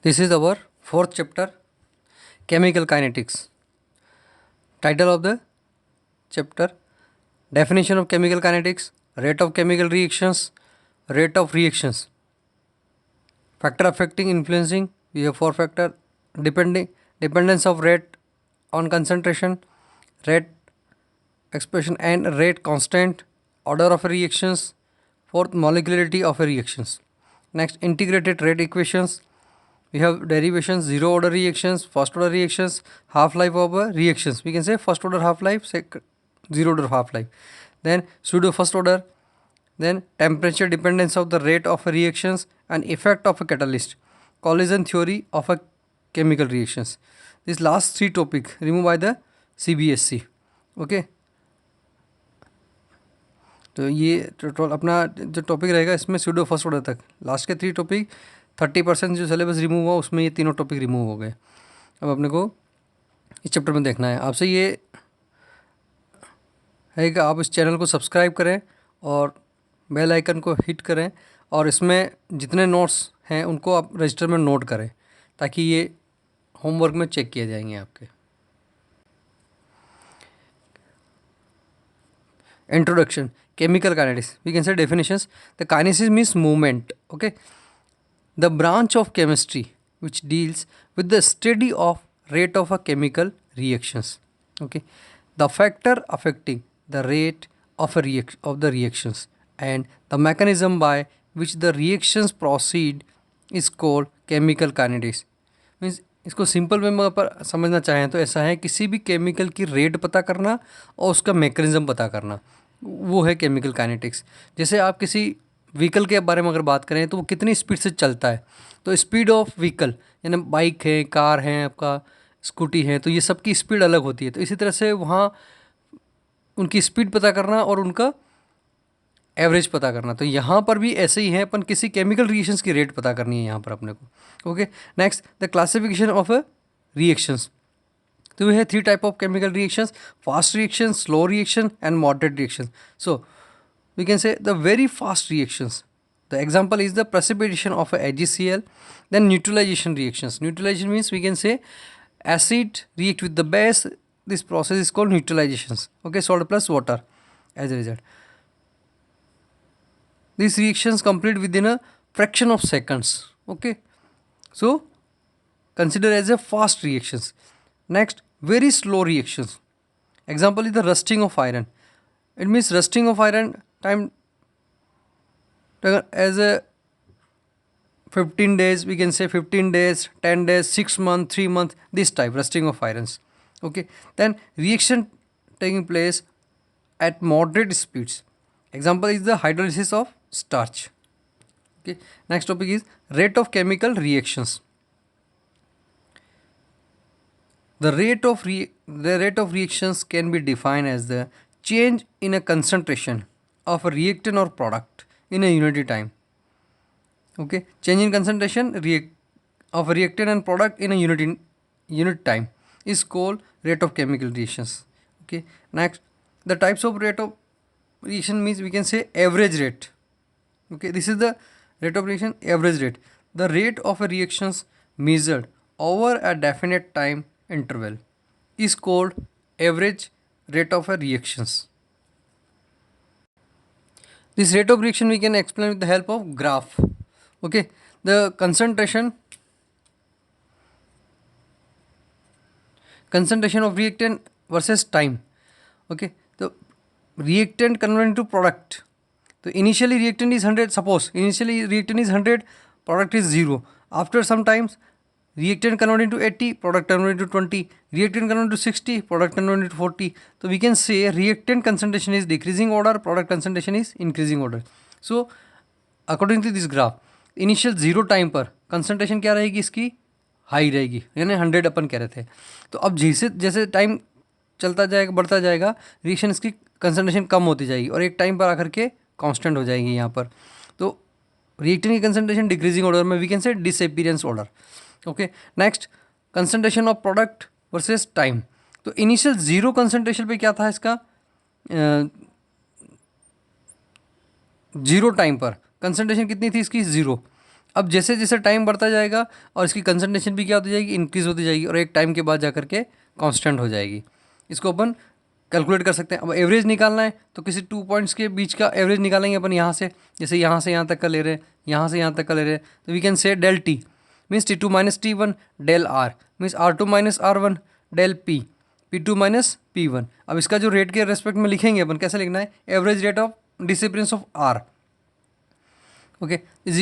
This is our fourth chapter, Chemical Kinetics. Title of the chapter: Definition of Chemical Kinetics, Rate of Chemical Reactions, Rate of Reactions, Factor Affecting Influencing. We have four factor: dependence of rate on concentration, rate expression and rate constant, order of reactions, fourth molecularity of reactions. Next, integrated rate equations. We have derivations, zero order reactions, first order reactions, half life of reactions. We can say first order half life, zero order half life. Then pseudo first order, then temperature dependence of the rate of reactions and effect of a catalyst, collision theory of a chemical reactions. This last three topic removed by the CBSC. Okay. तो ये total अपना जो topic रहेगा इसमें pseudo first order तक, last के 3 topic 30% जो syllabus remove हुआ उसमें ये तीनों टॉपिक रिमूव हो गए. अब अपने को इस चैप्टर में देखना है. आपसे ये है कि आप इस चैनल को सब्सक्राइब करें और बेल आइकन को हिट करें और इसमें जितने नोट्स हैं उनको आप रजिस्टर में नोट करें ताकि ये होमवर्क में चेक किए जाएंगे आपके. Introduction. Chemical kinetics. We can say definitions. The kinesis means movement. Okay. The branch of chemistry which deals with the study of rate of a chemical reactions. Okay. The factor affecting the rate of the reactions and the mechanism by which the reactions proceed is called chemical kinetics. Means इसको simple way में अगर समझना चाहें तो ऐसा है, किसी भी केमिकल की रेट पता करना और उसका मैकेनिज्म पता करना, वो है केमिकल काइनेटिक्स. जैसे आप किसी व्हीकल के बारे में अगर बात करें तो वो कितनी स्पीड से चलता है, तो स्पीड ऑफ व्हीकल यानी बाइक है, कार है, आपका स्कूटी है, तो ये सब की स्पीड अलग होती है. तो इसी तरह से वहाँ उनकी स्पीड पता करना और उनका एवरेज पता करना. तो यहाँ पर भी ऐसे ही है, अपन किसी केमिकल रिएक्शंस की रेट पता करनी है यहाँ पर अपने को. Okay. Next, the classification of reactions. तो we have 3 type of chemical reactions: fast reaction, slow reaction and moderate reaction. So we can say the very fast reactions, the example is the precipitation of a AgCl. Then neutralization reactions. Neutralization means we can say acid react with the base. This process is called neutralizations. Okay, salt plus water as a result. These reactions complete within a fraction of seconds. Okay, so consider as a fast reactions. Next, very slow reactions. Example is the rusting of iron. It means rusting of iron time as a 15 days, we can say 15 days, 10 days, 6 months, 3 months, this type rusting of irons. Okay. Then reaction taking place at moderate speeds. Example is the hydrolysis of starch. Okay. Next topic is rate of chemical reactions. The rate of reactions can be defined as the change in a concentration of a reactant or product in a unit time. Okay, change in concentration of a reactant and product in a unit time is called rate of chemical reactions. Okay, next, the types of rate of reaction means we can say average rate. Okay, this is the rate of reaction, average rate. The rate of a reactions measured over a definite time interval is called average rate of a reactions. This rate of reaction we can explain with the help of graph. Okay, the concentration of reactant versus time. Okay, the reactant converted into product. So initially reactant is 100. Suppose initially reactant is 100, product is 0. After some times reactant converted into 80, product converted into 20, reactant converted to 60, product converted into 40. So we can say reactant concentration is decreasing order, product concentration is increasing order. So according to this graph, initial 0 time पर concentration क्या रहेगी, इसकी high रहेगी, यानी 100 अपन कह रहे थे. तो अब जैसे जैसे टाइम चलता जाएगा, बढ़ता जाएगा, रिएक्शन इसकी कंसंट्रेशन कम होती जाएगी और एक टाइम पर आकर के कांस्टेंट हो जाएगी यहाँ पर. तो रिएक्टेंट की कंसंट्रेशन डिक्रीजिंग ऑर्डर में we can say disappearance order. Okay. Next, concentration of product versus time. तो इनिशियल 0 कंसंट्रेशन पे क्या था इसका, 0 टाइम पर कंसंट्रेशन कितनी थी इसकी, 0. अब जैसे जैसे टाइम बढ़ता जाएगा और इसकी कंसंट्रेशन भी क्या होती जाएगी, इंक्रीज होती जाएगी, और एक टाइम के बाद जा करके कांस्टेंट हो जाएगी। इसको अपन कैलकुलेट कर सकते हैं। अब एवरेज निकालना है तो किसी 2 पॉइंट्स के बीच का एवरेज निकालेंगे अपन यहाँ से, जैसे यहाँ से यहाँ तक का ले रहे हैं, यहाँ से यहाँ तक का ले रहे हैं, तो we can say del T means T2 minus T1 del R means R2 minus R1 del P, P2 minus P1। अब इसका जो रेट के रेस्पेक्ट में लिखेंगे अपन, कैसे लिखना है, average rate of disappearance of R, okay, is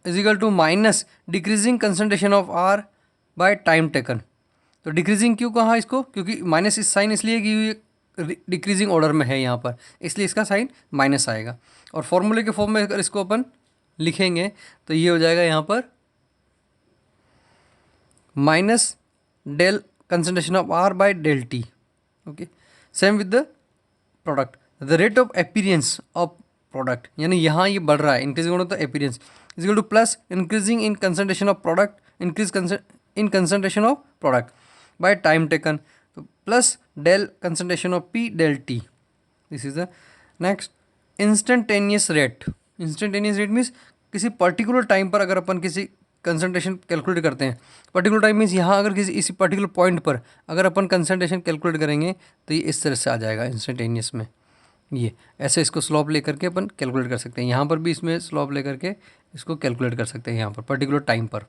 equal to minus decreasing concentration of R by time taken. तो डिक्रीजिंग क्यों कहा इसको, क्योंकि माइनस इस साइन इसलिए कि ये डिक्रीजिंग ऑर्डर में है यहाँ पर, इसलिए इसका साइन माइनस आएगा। और फॉर्मूले के फॉर्म में अगर इसको अपन लिखेंगे तो ये हो जाएगा यहाँ पर minus del concentration of R by del T, okay. Same with the product, the rate of appearance of product, यानी यहाँ ये बढ़ रहा है, इंक्रीजिंग होता है appearance, is equal to plus increasing in concentration of product, increase in concentration of product by time taken, तो plus del concentration of P del T. This is the next instantaneous rate. Instantaneous rate means किसी particular time पर अगर अपन किसी concentration calculate करते हैं, particular time means यहाँ अगर किसी इसी पर्टिकुलर पॉइंट पर अगर अपन कंसंट्रेशन कैलकुलेट करेंगे तो ये इस तरह से आ जाएगा इंस्टेंटेनियस में। ये ऐसे इसको स्लॉप लेकर के अपन कैलकुलेट कर सकते हैं, यहाँ पर भी इसमें स्लॉप लेकर के इसको कैलकुलेट कर सकते हैं यहाँ पर पर्टिकुलर टाइम पर।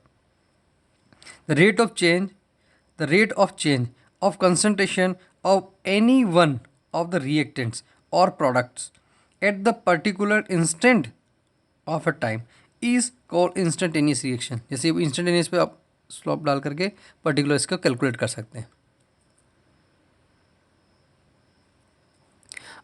The rate of change, the rate of change of concentration of any one of the reactants or products at the particular instant of a time is called instantaneous reaction। जैसे instantaneous पे आप slope डाल करके particular इसको calculate कर सकते हैं।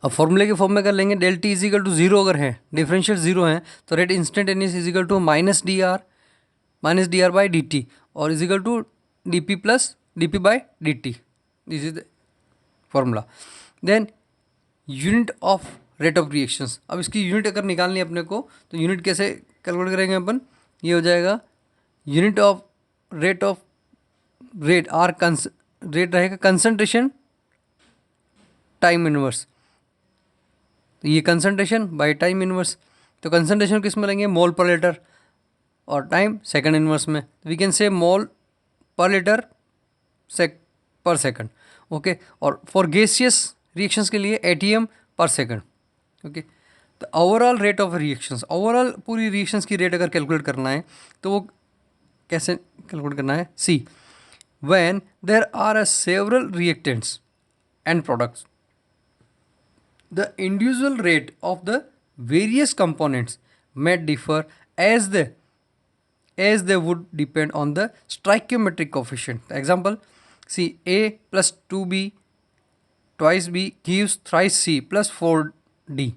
अब फॉर्मूले के फॉर्म में कर लेंगे, del T equal to zero अगर है, डिफरेंशियल जीरो है, तो rate instantaneous equal to minus D R by D T, और equal to D P plus dp by dt, this is the formula। then unit of rate of reactions, अब इसकी unit अगर निकालनी है अपने को तो यूनिट कैसे कैलकुलेट करेंगे अपन, ये हो जाएगा unit of rate are rate रहेगा कंसंट्रेशन टाइम इनवर्स, तो ये कंसंट्रेशन बाय टाइम इनवर्स, तो कंसंट्रेशन किस में लेंगे, मोल पर लीटर, और टाइम सेकंड इनवर्स में, we can say mole per litre per second, okay. और फॉर गैसियस रिएक्शंस के लिए एटीएम पर सेकंड, ओके। तो overall rate of reactions, overall पूरी रिएक्शंस की रेट अगर कैलकुलेट करना है तो वो कैसे कैलकुलेट करना है, see when there are several reactants and products the individual rate of the various components may differ as they would depend on the stoichiometric coefficient. Example, see A plus 2B twice B gives thrice C plus 4D,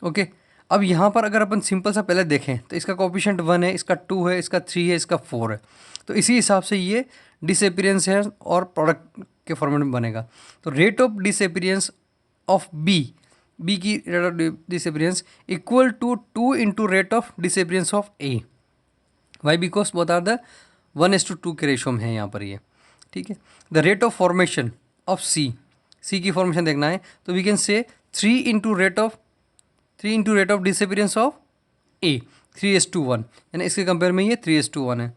okay। अब यहाँ पर अगर अपन simple सा पहले देखें तो इसका coefficient 1 है, इसका 2 है, इसका 3 है, इसका 4 है, तो इसी हिसाब से ये डिसअपीयरेंस है और प्रोडक्ट के फॉर्मेट में बनेगा। तो rate of disappearance of B की rate of disappearance equal to 2 into rate of disappearance of A, why because both are the 1:2 के रेशो में है यहाँ पर ये, ठीक है। The rate of formation of C की फॉर्मेशन देखना है तो we can say 3 into rate of disappearance of A, 3:1, यानी इसके कंपेयर में ये 3:1 है।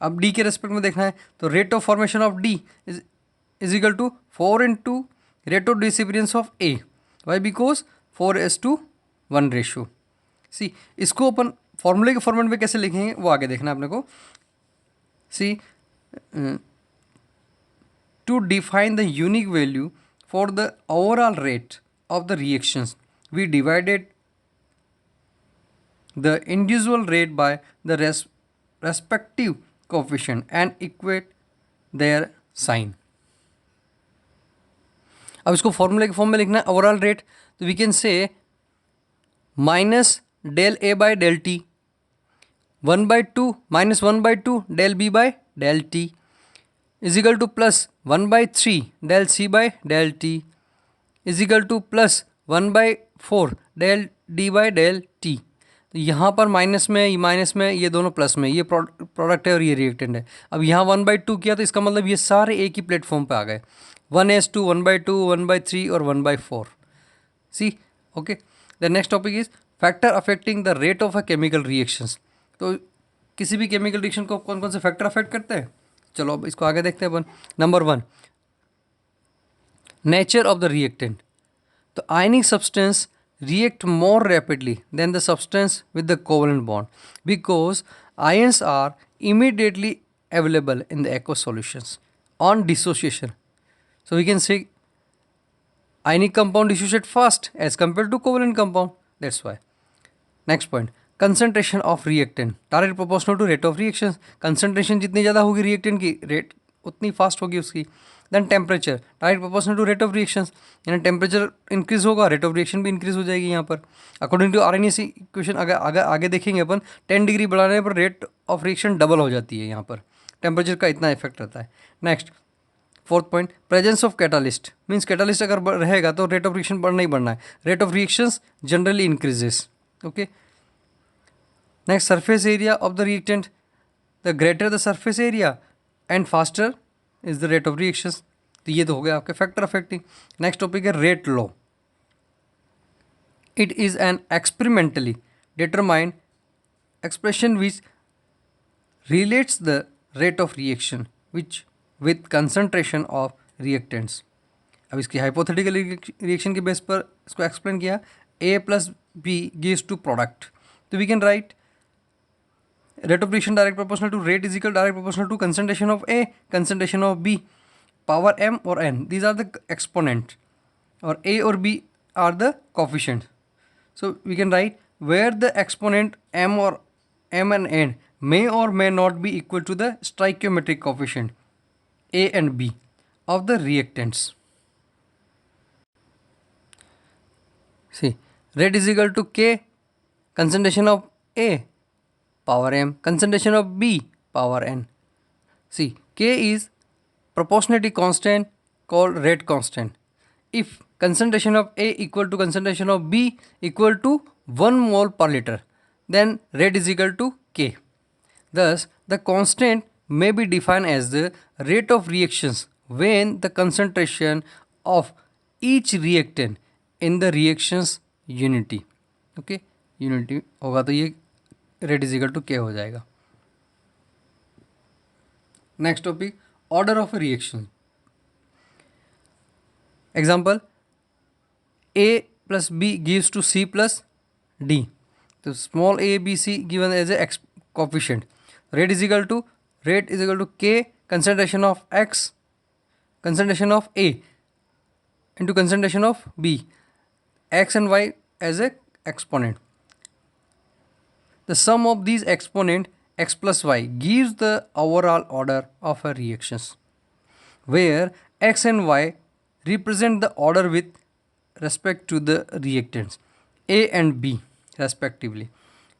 अब डी के रेस्पेक्ट में देखना है तो rate of formation of D is equal to 4 into rate of disappearance of A, why because 4:1 ratio. See इसको अपन फॉर्मूले के फॉर्मेट में कैसे लिखेंगे वो आगे देखना अपने को। See to define the unique value for the overall rate of the reactions we divided the individual rate by the respective coefficient and equate their sign. अब इसको फॉर्मूले के फॉर्म में लिखना है ओवरऑल रेट, तो we can say minus del A by del T 1/2 minus 1/2 del B by del T is equal to plus 1/3 del C by del T is equal to plus 1/4 del D by del T. तो यहाँ पर minus में ये दोनों plus में, ये product है और ये रिएक्टेंट है। अब यहाँ 1/2 किया तो इसका मतलब ये सारे एक ही प्लेटफॉर्म पे आ गए, 1:2 1/2 1/3 और 1/4, see, okay. The next topic is factor affecting the rate of a chemical reactions. तो किसी भी केमिकल रिएक्शन को कौन कौन से फैक्टर अफेक्ट करते हैं, चलो अब इसको आगे देखते हैं अपन। Number 1, nature of the reactant. तो ionic substance react more rapidly than the substance with the covalent bond because ions are immediately available in the aqueous solutions on dissociation. So we can say ionic compound dissociate fast as compared to covalent compound. That's why. Next point, concentration of reactant direct proportional to rate of reaction. Concentration जितनी ज़्यादा होगी reactant की, rate उतनी fast होगी उसकी. Then temperature direct proportional to rate of reaction, यानी temperature increase होगा, rate of reaction भी इंक्रीज हो जाएगी यहाँ पर अकॉर्डिंग टू आरएनएस इक्वेशन. आगे देखेंगे अपन, 10 डिग्री बढ़ाने पर रेट ऑफ रिएक्शन डबल हो जाती है, यहाँ पर टेम्परेचर का इतना इफेक्ट रहता है. Next 4th point, presence of catalyst. Means catalyst अगर रहेगा तो रेट ऑफ रिएक्शन बढ़ना ही बढ़ना है. Rate of reactions generally increases. Okay. Next, surface area of the reactant. The greater the surface area and faster is the rate of reactions. तो ये तो हो गया आपके फैक्टर अफेक्टिंग. नेक्स्ट टॉपिक है rate law. It is an experimentally determined expression which relates the rate of reaction which with concentration of reactants. अब इसकी hypothetical reaction के बेस पर इसको एक्सप्लेन किया. A plus B gives to product. So we can write rate of reaction direct proportional to rate is equal direct proportional to concentration of A, concentration of B, power m or n. These are the exponent, or A or B are the coefficient. So we can write where the exponent m or m and n may or may not be equal to the stoichiometric coefficient A and B of the reactants. See, rate is equal to K, concentration of A, power m, concentration of B, power n. See, K is proportionality constant called rate constant. If concentration of A equal to concentration of B equal to 1 mole per liter, then rate is equal to K. Thus, the constant may be defined as the rate of reactions when the concentration of each reactant in the reactions unity. Okay, unity होगा तो ये rate is equal to K हो जाएगा. Next topic, order of a reaction. Example, A plus B gives to C plus D. So small a, b, c given as a coefficient. Rate is equal to K, concentration of X, concentration of A into concentration of B, X and Y as a exponent. The sum of these exponent X plus Y gives the overall order of a reactions, where X and Y represent the order with respect to the reactants A and B respectively.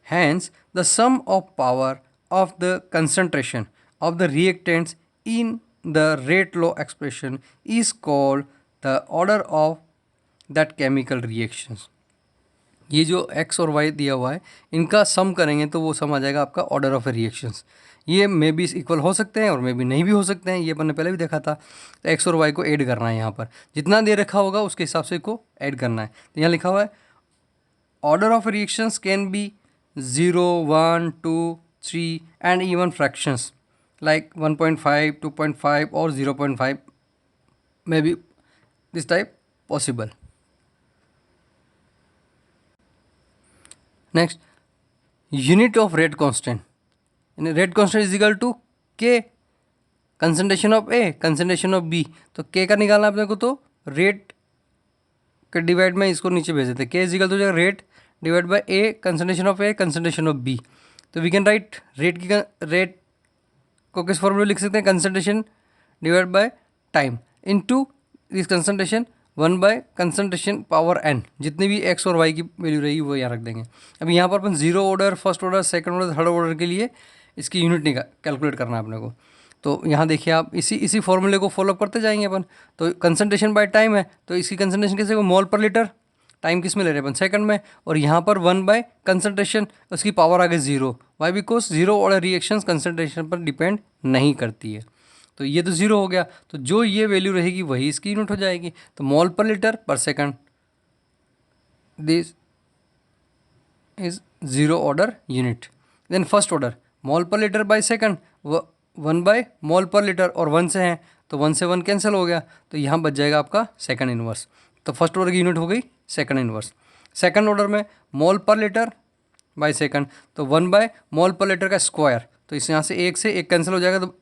Hence, the sum of power of the concentration of the reactants in the rate law expression is called the order of that chemical reactions. ये जो x और y दिया हुआ है इनका सम करेंगे तो वो सम आ जाएगा आपका ऑर्डर ऑफ रिएक्शंस. ये मे बी इक्वल हो सकते हैं और मे बी नहीं भी हो सकते हैं, ये अपन ने पहले भी देखा था. तो x और y को ऐड करना है, यहाँ पर जितना दे रखा होगा उसके हिसाब से इसको ऐड करना है. तो यहाँ लिखा हुआ है order of reactions can B 0, 1, 2, 3 and even fractions like 1.5, 2.5 और 0.5 may be this type possible. Next, unit of rate constant. And rate constant is equal to K, concentration of A, concentration of B. तो K का निकालना अपने को तो rate के divide में इसको नीचे भेज देते हैं. K is equal to rate divide by A, concentration of A, concentration of B. तो वी कैन राइट रेट को किस फॉर्मूले लिख सकते हैं, concentration divide by time into this concentration 1 by concentration power n. जितनी भी x और y की वैल्यू रहेगी वो यहाँ रख देंगे. अभी यहाँ पर अपन zero order, first order, second order, third order के लिए इसकी यूनिट कैलकुलेट करना है अपने को. तो यहाँ देखिए आप इसी फॉर्मूले को फॉलो करते जाएंगे अपन. तो कंसंट्रेशन बाय टाइम है तो इसकी कंसंट्रेशन कैसे हो, मोल पर लीटर. टाइम किस में ले रहे हैं अपन, सेकंड में. और यहाँ पर 1 बाय कंसंट्रेशन, उसकी पावर आ गई 0. Why because zero order reactions concentration पर डिपेंड नहीं करती है. तो ये तो ज़ीरो हो गया, तो जो ये वैल्यू रहेगी वही इसकी यूनिट हो जाएगी. तो मोल per litre per second, this is zero order unit. Then first order mole per litre by second, 1 by mole per litre, और 1 से हैं तो 1 से 1 कैंसिल हो गया, तो यहाँ बच जाएगा आपका सेकंड इन्वर्स। तो फर्स्ट ऑर्डर की यूनिट हो गई सेकंड इन्वर्स। सेकंड ऑर्डर में मोल पर लीटर बाय सेकंड, तो 1 बाय मोल पर लीटर का स्क्वायर, तो इस यहाँ से एक कैंसिल हो जाएगा, तो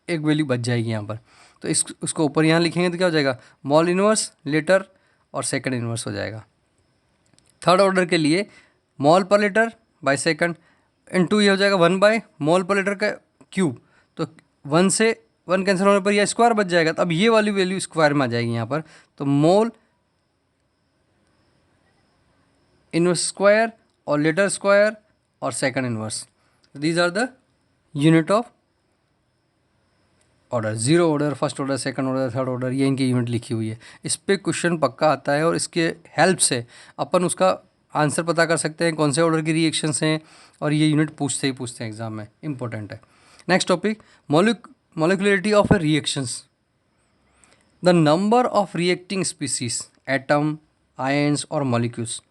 एक वैल्यू बच जाएगी यहाँ पर। तो उसको ऊपर यहाँ लिखेंगे तो क्या हो जाएगा, मोल इन्वर्स लीटर और सेकंड इन्वर्स हो जाएगा। थर्ड ऑर्डर के लिए मोल per litre by second into ये हो जाएगा 1 बाय मोल पर लीटर का क्यूब, तो 1 से 1 कैंसिल होने पर यह स्क्वायर बच जाएगा, तो अब ये वाली वैल्यू स्क्वायर में आ जाएगी यहाँ पर। तो मोल इनवर्स स्क्वायर और लीटर स्क्वायर और second inverse, these are the unit of order. Zero order, first order, second order, third order, ये इनकी यूनिट लिखी हुई है। इस पर क्वेश्चन पक्का आता है और इसके हेल्प से अपन उसका आंसर पता कर सकते हैं कौन से ऑर्डर की रिएक्शंस हैं, और ये यूनिट पूछते हैं एग्जाम में, इंपॉर्टेंट है। Next topic, molecularity of A reactions. The number of reacting species, atom, ions और molecules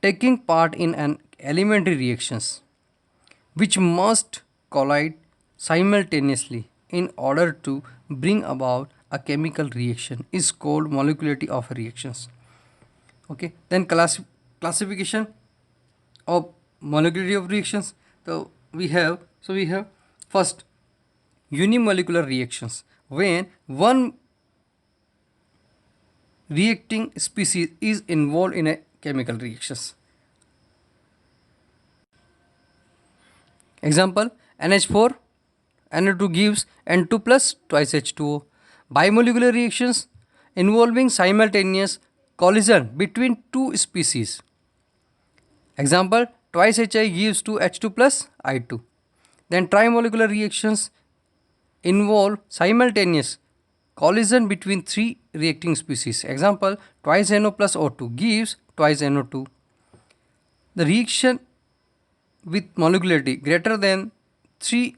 taking part in an elementary reactions which must collide simultaneously in order to bring about a chemical reaction is called molecularity of reactions. Okay, then classification of molecularity of reactions. So we have first unimolecular reactions, when one reacting species is involved in a chemical reactions. Example, NH4 NO2 gives N2 plus twice H2O. Bimolecular reactions involving simultaneous collision between two species. Example, twice Hi gives to H2 plus I2. Then trimolecular reactions involve simultaneous collision between three reacting species. Example, twice NO plus O2 gives twice NO2. The reaction with molecularity greater than 3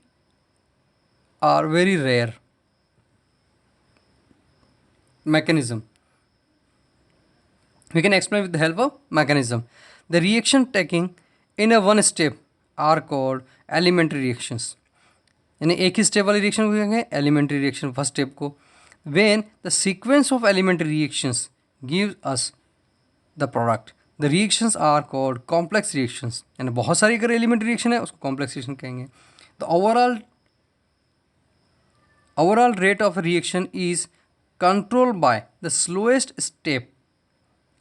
are very rare. Mechanism. We can explain with the help of mechanism. The reaction taking in a one step are called elementary reactions. यानी एक ही step वाली reaction को कहेंगे elementary reaction, first step को। When the sequence of elementary reactions gives us the product, the reactions are called complex reactions. यानी बहुत सारी अगर elementary reaction है उसको complex reaction कहेंगे। The overall rate of a reaction is controlled by the slowest step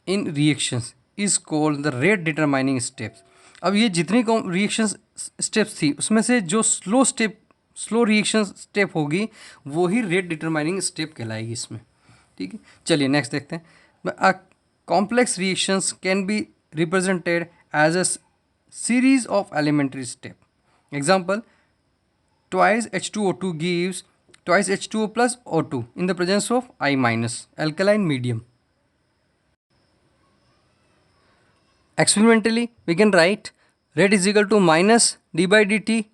in reactions is called the rate determining steps. अब ये जितनी reactions steps थी उसमें से जो स्लो रिएक्शन स्टेप होगी वो ही रेट डिटरमाइनिंग स्टेप कहलाएगी इसमें। ठीक है, चलिए नेक्स्ट देखते हैं। Complex reactions can be represented as a series of elementary step. Example, twice H2O2 gives twice H2O plus O2 in the presence of I minus alkaline medium. Experimentally, we can write rate is equal to minus d by dt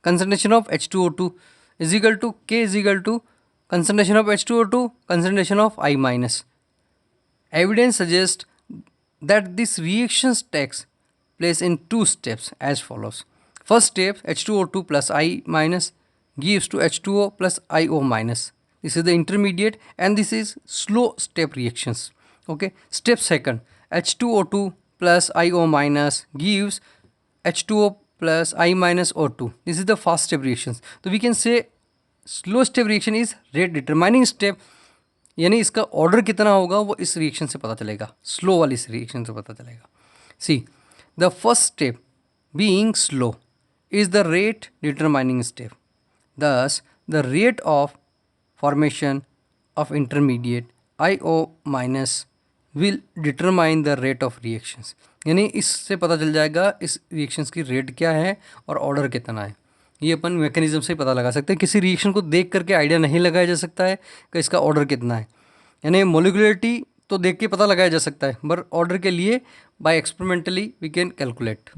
concentration of H2O2 is equal to K is equal to concentration of H2O2 concentration of I minus. Evidence suggests that this reaction takes place in two steps as follows. First step, H2O2 plus I minus gives to H2O plus IO minus. This is the intermediate and this is slow step reactions. Okay. Step second, H2O2 plus IO minus gives H2O plus I minus O2. This is the fast step reactions. So we can say slow step reaction is rate determining step, यानी इसका order कितना होगा वो इस reaction से पता चलेगा, slow वाली इस रिएक्शन से पता चलेगा। See, the first step being slow is the rate determining step. Thus, the rate of formation of intermediate IO minus will determine the rate of reactions. यानी इससे पता चल जाएगा इस रिएक्शंस की रेट क्या है और ऑर्डर कितना है। ये अपन मैकेनिज्म से ही पता लगा सकते हैं। किसी रिएक्शन को देख करके आइडिया नहीं लगाया जा सकता है कि इसका ऑर्डर कितना है। यानी मोलिकुलरिटी तो देख के पता लगाया जा सकता है, बट ऑर्डर के लिए by experimentally we can calculate.